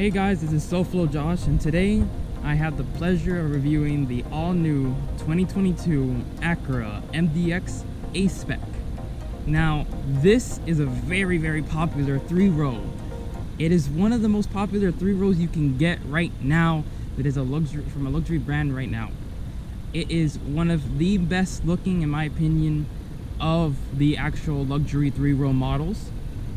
Hey guys, this is SoFlo Josh, and today I have the pleasure of reviewing the all-new 2022 Acura MDX A-Spec. Now, this is a very popular three-row. It is one of the most popular three-rows you can get right now that is from a luxury brand right now. It is one of the best looking, in my opinion, of the actual luxury three-row models.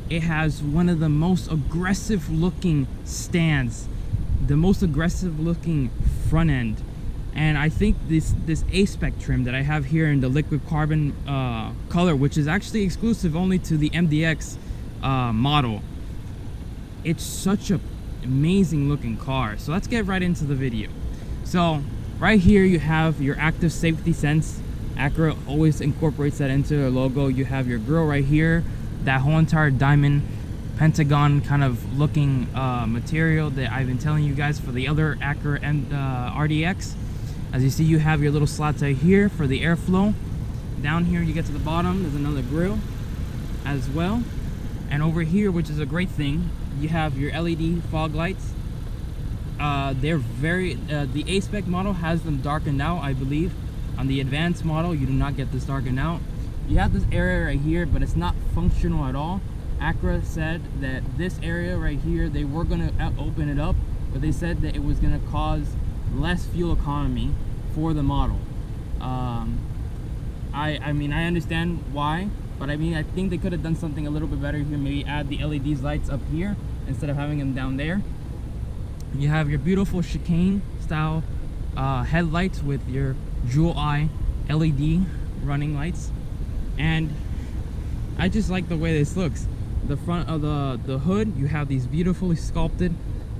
It has one of the most aggressive looking stands, the most aggressive looking front end, and I think this A-Spec trim that I have here in the liquid carbon color, which is actually exclusive only to the MDX model, it's such an amazing looking car. So let's get right into the video. So right here you have your active safety sense. Acura always incorporates that into their logo. You have your grille right here, that whole entire diamond pentagon kind of looking material that I've been telling you guys for the other Acura RDX. As you see, you have your little slots right here for the airflow. Down here you get to the bottom, there's another grille as well. And over here, which is a great thing, you have your LED fog lights. They're the A-Spec model has them darkened out, I believe. On the advanced model, you do not get this darkened out. You have this area right here, but it's not functional at all. Acura said that this area right here, they were going to open it up, but they said that it was going to cause less fuel economy for the model. I mean, I understand why, but I mean, I think they could have done something a little bit better here. Maybe add the LED lights up here instead of having them down there. You have your beautiful chicane style headlights with your jewel eye LED running lights. And I just like the way this looks. The front of the hood, you have these beautifully sculpted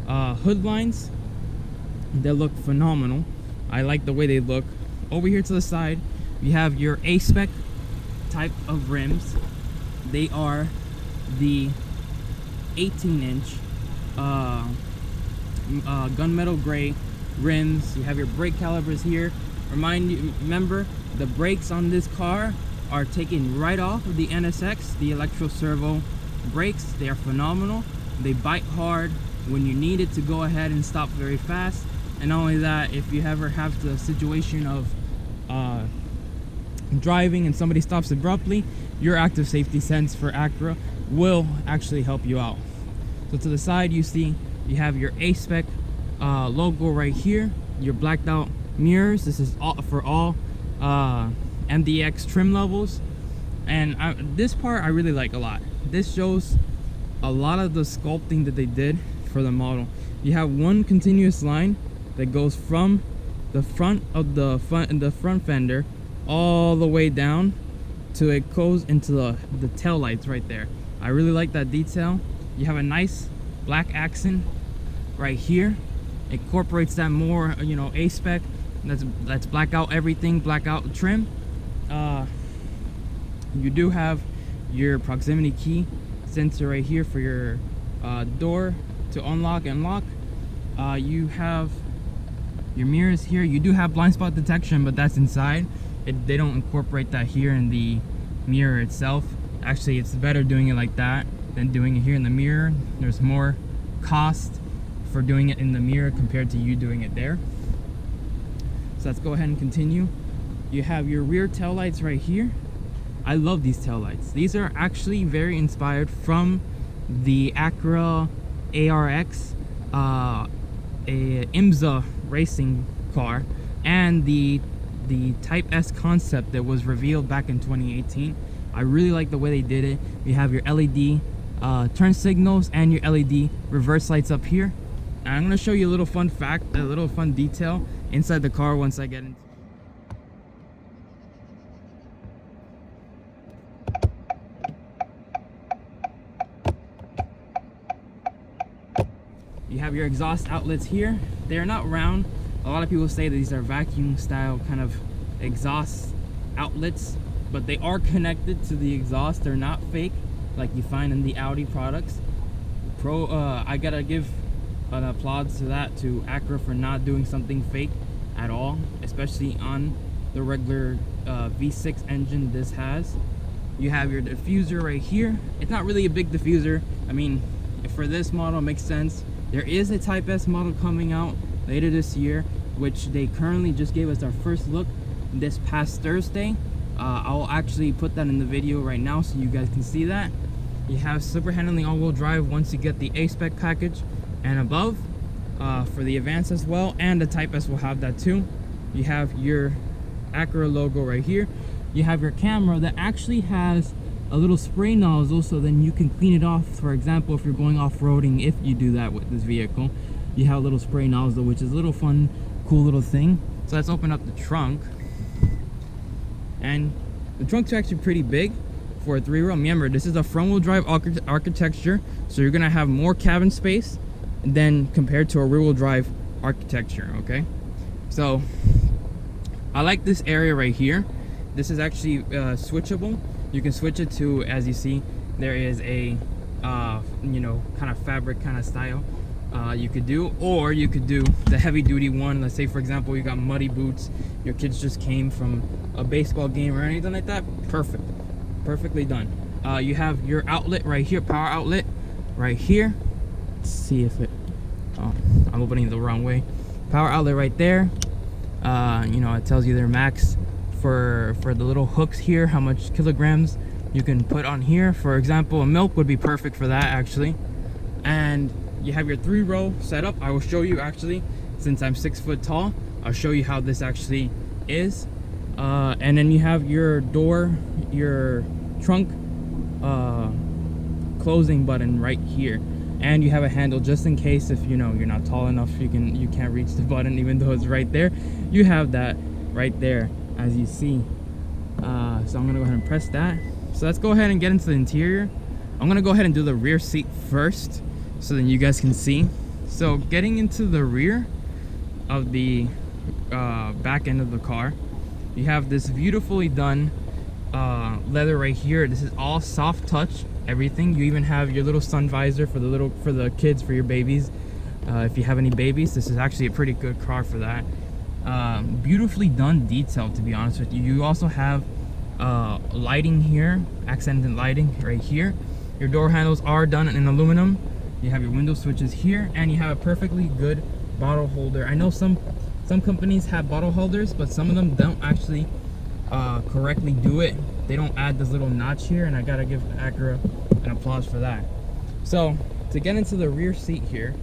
hood lines that look phenomenal. I like the way they look. Over here to the side, you have your A-Spec type of rims. They are the 18-inch gunmetal gray rims. You have your brake calipers here. Remember, the brakes on this car are taken right off of the NSX, the electro servo brakes. They are phenomenal. They bite hard when you need it to go ahead and stop very fast. And not only that, if you ever have the situation of driving and somebody stops abruptly, your active safety sense for Acura will actually help you out. So to the side, you see you have your A-Spec logo right here, your blacked out mirrors. This is for all MDX trim levels, and this part I really like a lot. This shows a lot of the sculpting that they did for the model. You have one continuous line that goes from the front of the front fender all the way down to it goes into the tail lights right there. I really like that detail. You have a nice black accent right here. It incorporates that more, you know, A-Spec. Let's black out everything, black out trim. You do have your proximity key sensor right here for your door to unlock and lock. You have your mirrors here. You do have blind spot detection, but that's inside. They don't incorporate that here in the mirror itself. Actually, it's better doing it like that than doing it here in the mirror. There's more cost for doing it in the mirror compared to you doing it there. So let's go ahead and continue. You have your rear tail lights right here. I love these tail lights. These are actually very inspired from the Acura ARX, a IMSA racing car, and the Type S concept that was revealed back in 2018. I really like the way they did it. You have your LED turn signals and your LED reverse lights up here. And I'm going to show you a little fun fact, a little fun detail inside the car once I get into. You have your exhaust outlets here. They're not round. A lot of people say that these are vacuum style kind of exhaust outlets, but they are connected to the exhaust. They're not fake like you find in the Audi products. I gotta give an applause to Acura for not doing something fake at all, especially on the regular V6 engine this has. You have your diffuser right here. It's not really a big diffuser. I mean, for this model, it makes sense. There is a Type S model coming out later this year, which they currently just gave us our first look this past Thursday. I'll actually put that in the video right now so you guys can see that. You have super handling all-wheel drive once you get the A-Spec package and above, for the Advance as well, and the Type S will have that too. You have your Acura logo right here. You have your camera that actually has a little spray nozzle, so then you can clean it off. For example, if you're going off-roading, if you do that with this vehicle, you have a little spray nozzle, which is a little fun, cool little thing. So let's open up the trunk. And the trunk's actually pretty big for a 3-row. Remember, this is a front-wheel drive architecture, so you're gonna have more cabin space than compared to a rear-wheel drive architecture, okay? So I like this area right here. This is actually switchable. You can switch it to, as you see, there is a you know, kind of fabric kind of style you could do, or you could do the heavy duty one. Let's say, for example, you got muddy boots, your kids just came from a baseball game or anything like that. Perfectly done. You have your outlet right here, power outlet right here. Let's see if it, oh, I'm opening it the wrong way. Power outlet right there. You know, it tells you their max for the little hooks here, how much kilograms you can put on here. For example, a milk would be perfect for that actually. And you have your 3-row setup. I will show you actually, since I'm 6 foot tall, I'll show you how this actually is. And then you have your door, your trunk closing button right here, and you have a handle just in case if, you know, you're not tall enough, you can't reach the button even though it's right there. You have that right there, as you see. So I'm gonna go ahead and press that. So let's go ahead and get into the interior. I'm gonna go ahead and do the rear seat first so then you guys can see. So getting into the rear of the back end of the car, you have this beautifully done leather right here. This is all soft touch, everything. You even have your little sun visor for the kids, for your babies. If you have any babies, this is actually a pretty good car for that. Beautifully done detail, to be honest with you. You also have lighting here, accented lighting right here. Your door handles are done in aluminum. You have your window switches here, and you have a perfectly good bottle holder. I know some companies have bottle holders, but some of them don't actually correctly do it. They don't add this little notch here, and I gotta give Acura an applause for that. So to get into the rear seat here,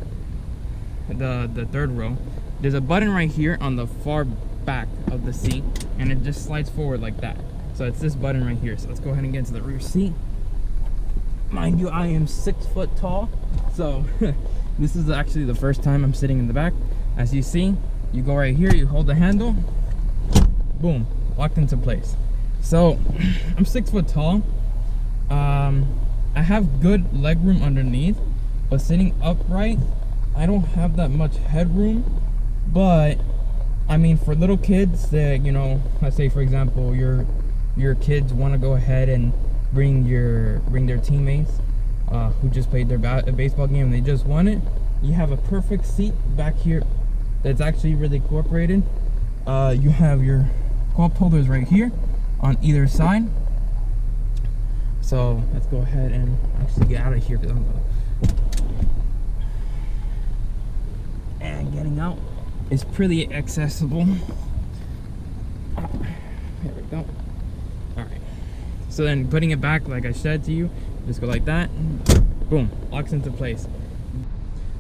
the 3rd row, there's a button right here on the far back of the seat, and it just slides forward like that. So it's this button right here. So let's go ahead and get into the rear seat. Mind you, I am 6 foot tall, so this is actually the first time I'm sitting in the back. As you see, you go right here, you hold the handle, boom, locked into place. So I'm 6 foot tall. I have good leg room underneath, but sitting upright, I don't have that much headroom. But I mean, for little kids that, you know, let's say for example your kids want to go ahead and bring their teammates who just played their baseball game and they just won it, you have a perfect seat back here that's actually really incorporated. You have your cup holders right here on either side. So let's go ahead and actually get out of here, and getting out is pretty accessible. There we go. Alright, so then putting it back, like I said to you, just go like that, boom, locks into place.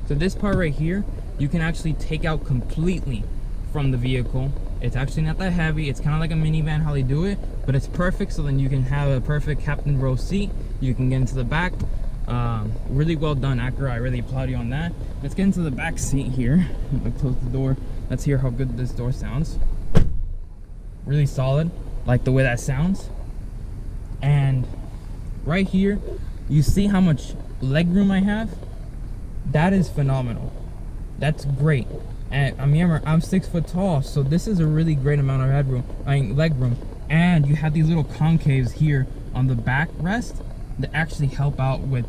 So this part right here, you can actually take out completely from the vehicle. It's actually not that heavy. It's kind of like a minivan how they do it, but it's perfect, so then you can have a perfect captain row seat. You can get into the back. Really well done, Acura. I really applaud you on that. Let's get into the back seat here. Let's close the door. Let's hear how good this door sounds. Really solid, like the way that sounds. And right here, you see how much leg room I have? That is phenomenal. That's great. And I mean, I'm 6 foot tall, so this is a really great amount of headroom, leg room. And you have these little concaves here on the back rest that actually help out with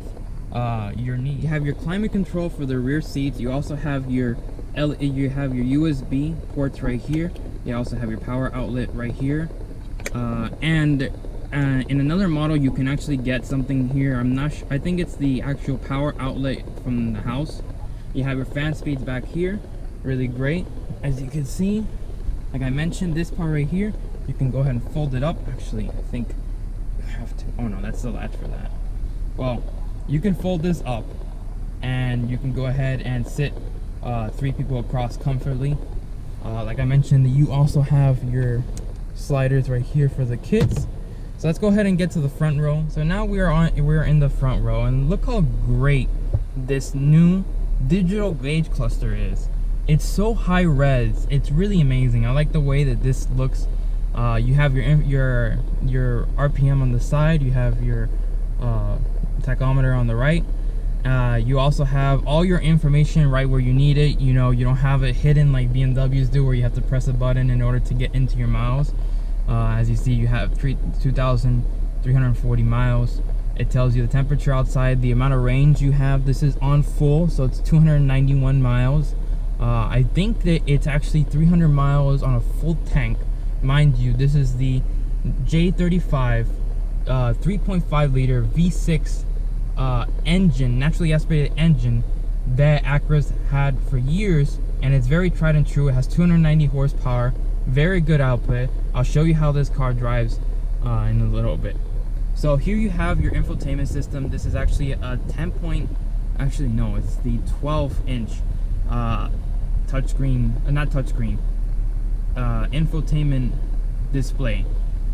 your knee. You have your climate control for the rear seats. You also have your USB ports right here. You also have your power outlet right here. And in another model, you can actually get something here. I'm not sure. I think it's the actual power outlet from the house. You have your fan speeds back here, really great. As you can see, like I mentioned, this part right here, you can go ahead and fold it up. Actually, I think you have to, oh no, that's the latch for that. Well, you can fold this up and you can go ahead and sit 3 people across comfortably. Like I mentioned, you also have your sliders right here for the kids. So let's go ahead and get to the front row. So now we're in the front row, and look how great this new digital gauge cluster is. It's so high res, it's really amazing. I like the way that this looks. You have your RPM on the side, you have your tachometer on the right. You also have all your information right where you need it. You know, you don't have it hidden like BMWs do, where you have to press a button in order to get into your miles. As you see, you have 2,340 miles. It tells you the temperature outside, the amount of range you have. This is on full, so it's 291 miles. I think that it's actually 300 miles on a full tank. Mind you, this is the J35 3.5 liter V6 engine, naturally aspirated engine that Acura's had for years, and it's very tried and true. It has 290 horsepower, very good output. I'll show you how this car drives in a little bit. So here you have your infotainment system. This is actually a 10 actually no, it's the 12-inch touchscreen, not touchscreen, infotainment display.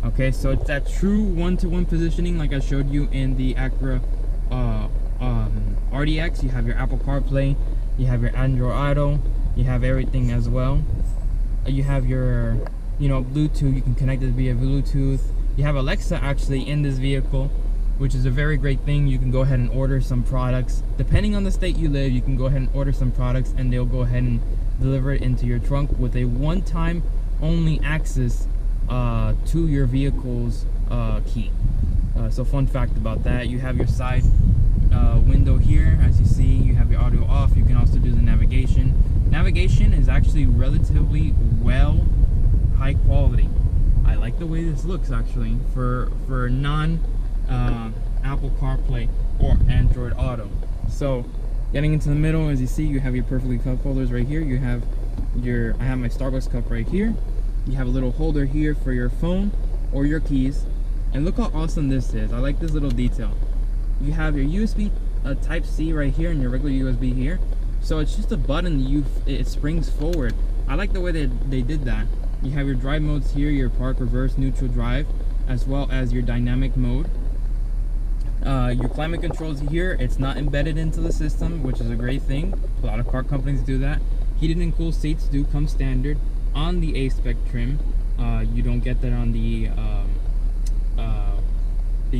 Okay, so it's that true one-to-one positioning like I showed you in the Acura RDX. You have your Apple CarPlay, you have your Android Auto, you have everything as well. You have your, you know, Bluetooth. You can connect it via Bluetooth. You have Alexa actually in this vehicle, which is a very great thing. You can go ahead and order some products. Depending on the state you live, you can go ahead and order some products and they'll go ahead and deliver it into your trunk with a one-time only access to your vehicle's key. So fun fact about that, you have your side window here. As you see, you have your audio off. You can also do the navigation. Navigation is actually relatively high quality. I like the way this looks actually for non Apple CarPlay or Android Auto. So getting into the middle, as you see, you have your perfectly cup holders right here. You have I have my Starbucks cup right here. You have a little holder here for your phone or your keys. And look how awesome this is. I like this little detail. You have your USB type C right here and your regular USB here. So it's just a button, it springs forward. I like the way that they did that. You have your drive modes here, your park, reverse, neutral drive, as well as your dynamic mode. Your climate controls here, it's not embedded into the system, which is a great thing. A lot of car companies do that. Heated and cooled seats do come standard on the A-Spec trim. You don't get that on the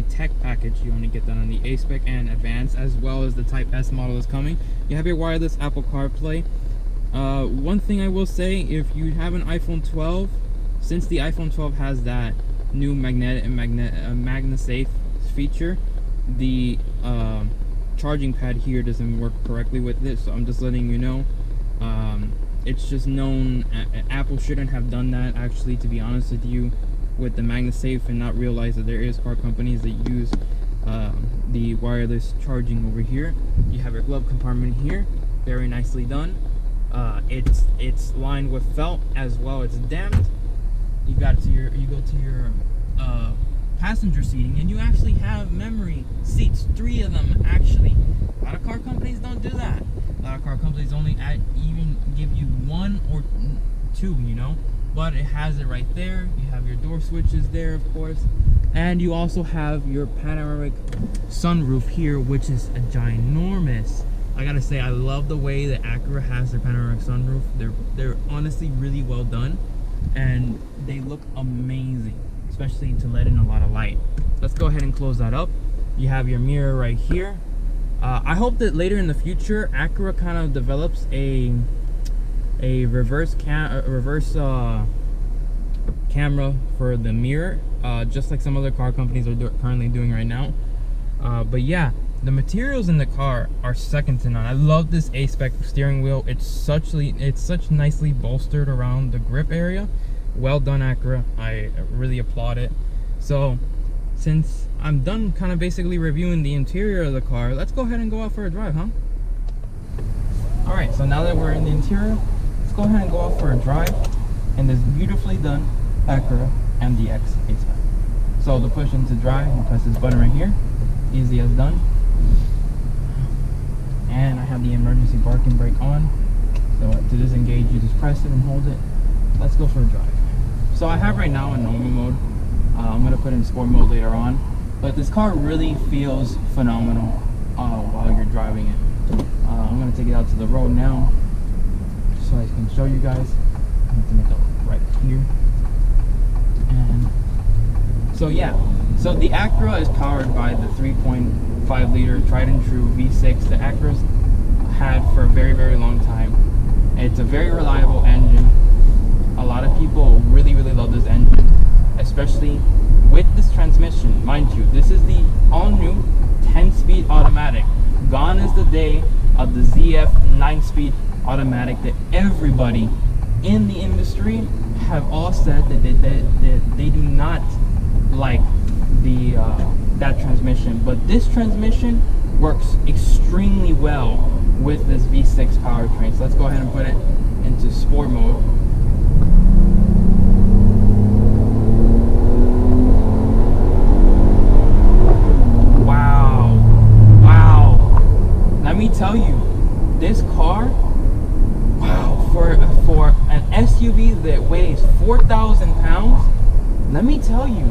tech package. You only get that on the A-Spec and Advanced, as well as the Type S model is coming. You have your wireless Apple CarPlay. One thing I will say, if you have an iPhone 12, since the iPhone 12 has that new MagnaSafe feature, the charging pad here doesn't work correctly with this, so I'm just letting you know. It's just known, Apple shouldn't have done that actually, to be honest with you, with the MagnaSafe, and not realize that there is car companies that use the wireless charging over here. You have your glove compartment here, very nicely done. It's lined with felt as well. It's damped. You go to your passenger seating, and you actually have memory seats, 3 of them actually. A lot of car companies don't do that. A lot of car companies only even give you 1 or 2, you know. But it has it right there. You have your door switches there, of course, and you also have your panoramic sunroof here, which is a ginormous. I gotta say, I love the way that Acura has their panoramic sunroof. They're honestly really well done, and they look amazing, especially to let in a lot of light. Let's go ahead and close that up. You have your mirror right here. I hope that later in the future, Acura kind of develops a reverse camera for the mirror, just like some other car companies are currently doing right now. But yeah, the materials in the car are second to none. I love this A-Spec steering wheel. It's such nicely bolstered around the grip area. Well done, Acura. I really applaud it. So since I'm done kind of basically reviewing the interior of the car, let's go ahead and go out for a drive, huh? Alright, so now that we're in the interior, let's go ahead and go out for a drive in this beautifully done Acura MDX A-Spec. So to push into drive, you press this button right here, easy as done. And I have the emergency parking brake on. So to disengage, you just press it and hold it. Let's go for a drive. So I have right now in normal mode. I'm going to put in sport mode later on. But this car really feels phenomenal while you're driving it. I'm going to take it out to the road now so I can show you guys. I'm going to make it right here. And so yeah, so the Acura is powered by the 3.5 liter tried and true V6 that Acura's had for a very, very long time. It's a very reliable engine. A lot of people really, really love this engine, especially with this transmission. Mind you, this is the all-new 10-speed automatic. Gone is the day of the ZF 9-speed automatic that everybody in the industry have all said that they do not like that transmission. But this transmission works extremely well with this V6 powertrain. So let's go ahead and put it into sport mode. Let me tell you, this car, wow, for an SUV that weighs 4,000 pounds, let me tell you,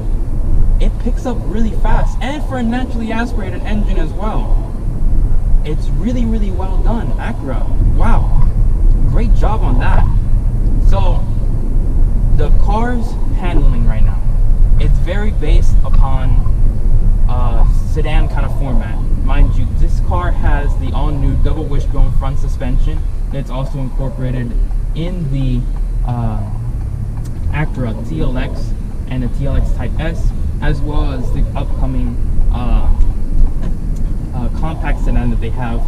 it picks up really fast. And for a naturally aspirated engine as well, it's really, really well done. Acura, wow, great job on that. So the car's handling right now, it's very based upon sedan kind of format. Mind you, this car has the all-new double wishbone front suspension that's also incorporated in the Acura TLX and the TLX Type S, as well as the upcoming compact sedan that they have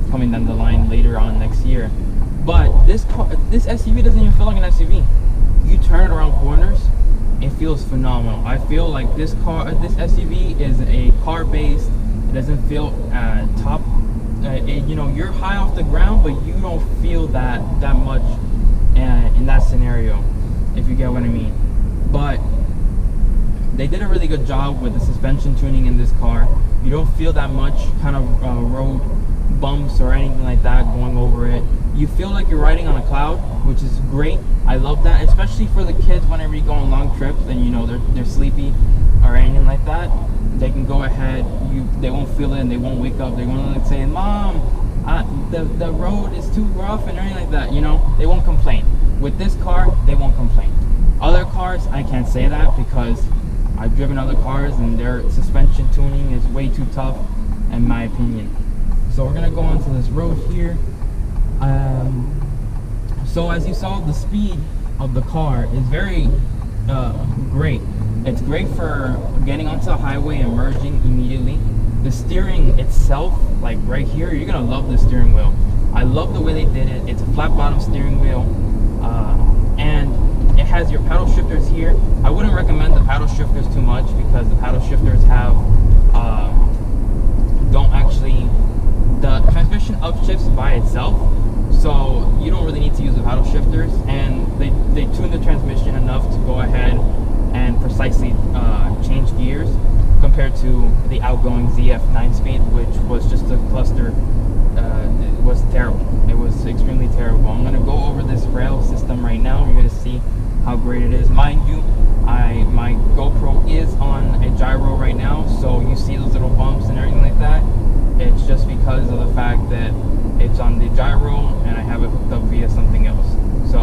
coming down the line later on next year. But this SUV doesn't even feel like an SUV. You turn it around corners, it feels phenomenal. I feel like this SUV is a car based. It doesn't feel top. You know, you're high off the ground, but you don't feel that much in that scenario, if you get what I mean. But they did a really good job with the suspension tuning in this car. You don't feel that much kind of road bumps or anything like that going over it. You feel like you're riding on a cloud, which is great. I love that, especially for the kids whenever you go on long trips and you know they're sleepy or anything like that. They can go ahead, they won't feel it and they won't wake up. They won't like saying, "Mom, the road is too rough," and anything like that, you know. They won't complain. With this car, they won't complain. Other cars, I can't say that because I've driven other cars and their suspension tuning is way too tough, in my opinion. So we're gonna go onto this road here. So as you saw, the speed of the car is very great. It's great for getting onto a highway and merging immediately. The steering itself, like right here, you're gonna love the steering wheel. I love the way they did it. It's a flat bottom steering wheel, and it has your paddle shifters here. I wouldn't recommend the paddle shifters too much because the paddle shifters have the transmission upshifts by itself, so you don't really need to use the paddle shifters, and they tune the transmission enough to go ahead and precisely change gears compared to the outgoing ZF 9-speed, which was just a cluster. It was terrible. It was extremely terrible. I'm going to go over this rail system right now. You're going to see how great it is. Mind you, my GoPro is on a gyro right now, so you see those little bumps and everything like that. It's just because of the fact that it's on the gyro and I have it hooked up via something else. So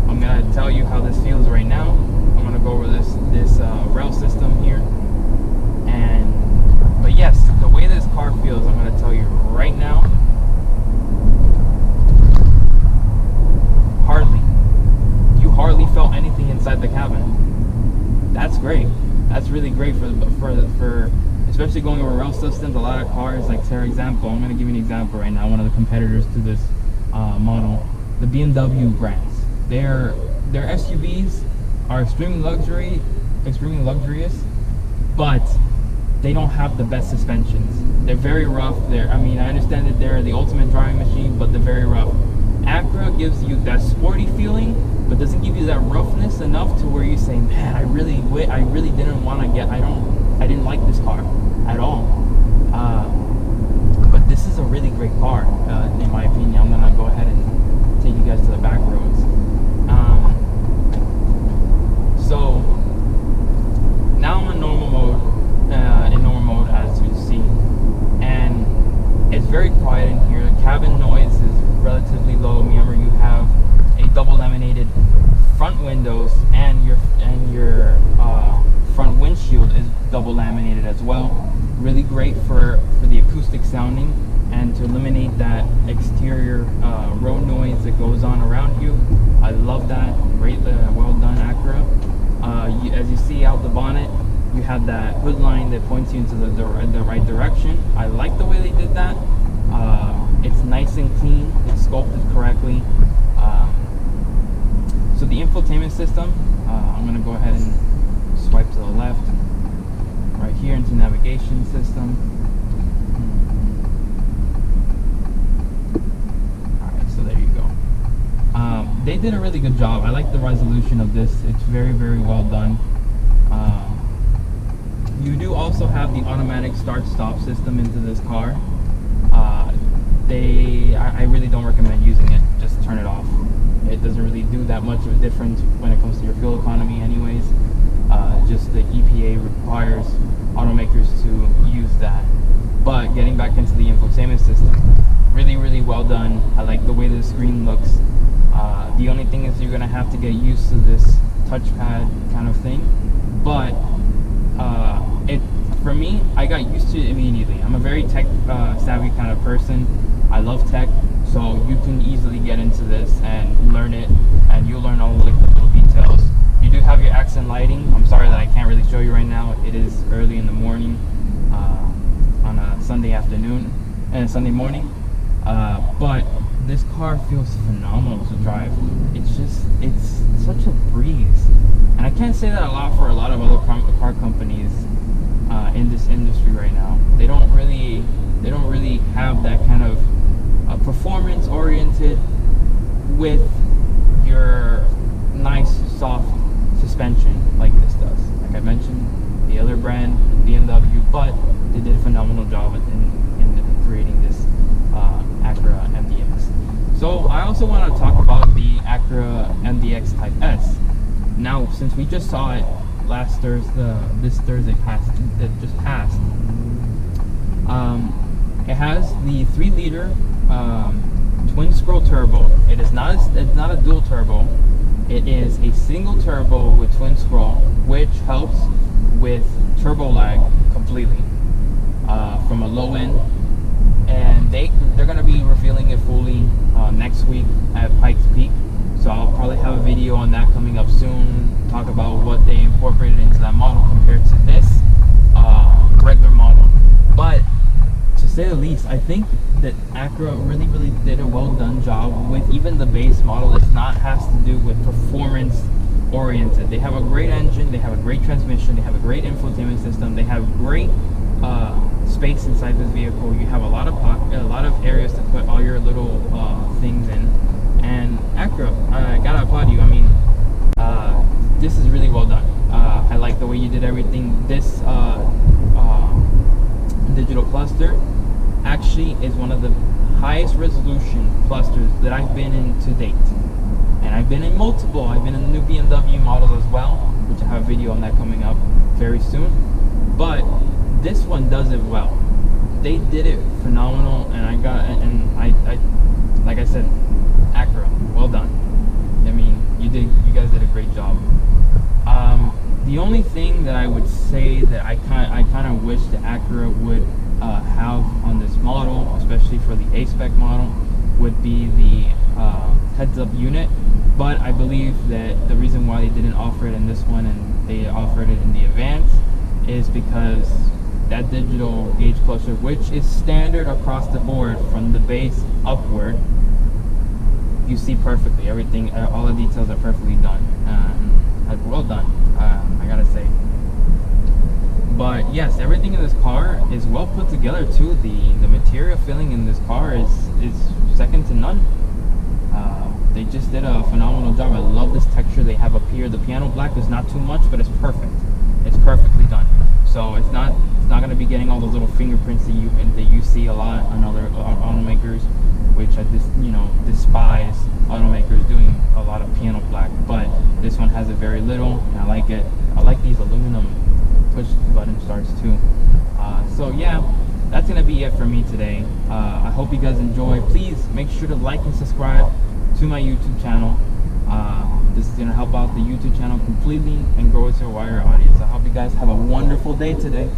I'm going to tell you how this feels right now. I'm going to go over this rail system here. But yes, the way this car feels, I'm going to tell you right now. You hardly felt anything inside the cabin. That's great. That's really great for especially going over rail systems. A lot of cars, like for example, I'm going to give you an example right now. One of the competitors to this model, the BMW brands. Their SUVs are extremely luxurious, but they don't have the best suspensions. They're very rough. I mean, I understand that they're the ultimate driving machine, but they're very rough. Acura gives you that sporty feeling, but doesn't give you that roughness enough to where you say, man, I really didn't want to get, I didn't like this car at all. But this is a really great car, in my opinion. I'm gonna go ahead and take you guys to the back roads. So now I'm in normal mode, as you see, and it's very quiet in here. The cabin noise is relatively low. Remember, you have a double laminated front windows, and your front windshield is double laminated as well. Really great for the acoustic sounding and to eliminate that exterior road noise that goes on around you. I love that. Great, well done, Acura. As you see out the bonnet, you have that hood line that points you into the right direction. I like the way they did that. It's nice and clean. It's sculpted correctly. So the infotainment system, I'm going to go ahead and swipe to the left. Right here into navigation system. Alright, so there you go. They did a really good job. I like the resolution of this. It's very, very well done. You do also have the automatic start-stop system into this car. I really don't recommend using it. Just turn it off. It doesn't really do that much of a difference when it comes to your fuel economy anyways. Just the EPA requires automakers to use that. But getting back into the infotainment system, really, really well done. I like the way the screen looks. The only thing is you're gonna have to get used to this touchpad kind of thing. But for me, I got used to it immediately. I'm a very tech savvy kind of person. I love tech, so you can easily get into this and learn it, and you'll learn all the little details. You do have your accent lighting. I'm sorry that I can't really show you right now. It is early in the morning on a Sunday afternoon and Sunday morning, but this car feels phenomenal to drive. It's such a breeze, and I can't say that a lot for a lot of other car companies in this industry right now. They don't really have that kind of performance oriented with your nice soft suspension like this does. Like I mentioned, the other brand, BMW, but they did a phenomenal job in creating this Acura MDX. So I also want to talk about the Acura MDX Type S. Now, since we just saw it last Thursday, this Thursday that just passed, it has the 3-liter twin scroll turbo. It's not a dual turbo. It is a single turbo with twin scroll, which helps with turbo lag completely from a low end. And they're gonna be revealing it fully next week at Pikes Peak. So I'll probably have a video on that coming up soon. Talk about what they incorporated into that model compared to this regular model. But to say the least, I think that Acura really, really did a well done job with even the base model. It's not has to do with performance oriented. They have a great engine, they have a great transmission, they have a great infotainment system, they have great space inside this vehicle. You have a lot of areas to put all your little things in. And Acura, I gotta applaud you. I mean, this is really well done. I like the way you did everything. This digital cluster actually is one of the highest resolution clusters that I've been in to date. And I've been in multiple. I've been in the new BMW models as well, which I have a video on that coming up very soon. But this one does it well. They did it phenomenal, and I like I said, Acura, well done. I mean, you guys did a great job. The only thing that I would say that I kind of wish the Acura would have on this model, especially for the A-Spec model, would be the heads-up unit. But I believe that the reason why they didn't offer it in this one and they offered it in the Advance is because that digital gauge cluster, which is standard across the board from the base upward, you see perfectly everything. All the details are perfectly done. Well done, I gotta say. But yes, everything in this car is well put together too. The material filling in this car is second to none. They just did a phenomenal job. I love this texture they have up here. The piano black is not too much, but it's perfect. It's perfectly done. So it's not going to be getting all those little fingerprints that you see a lot on other automakers, which I just despise automakers doing a lot of piano black. But this one has it very little, and I like it. I like these aluminum push button starts too. So yeah, that's gonna be it for me today. I hope you guys enjoy. Please make sure to like and subscribe to my YouTube channel. This is gonna help out the YouTube channel completely and grow its wider audience. I hope you guys have a wonderful day today.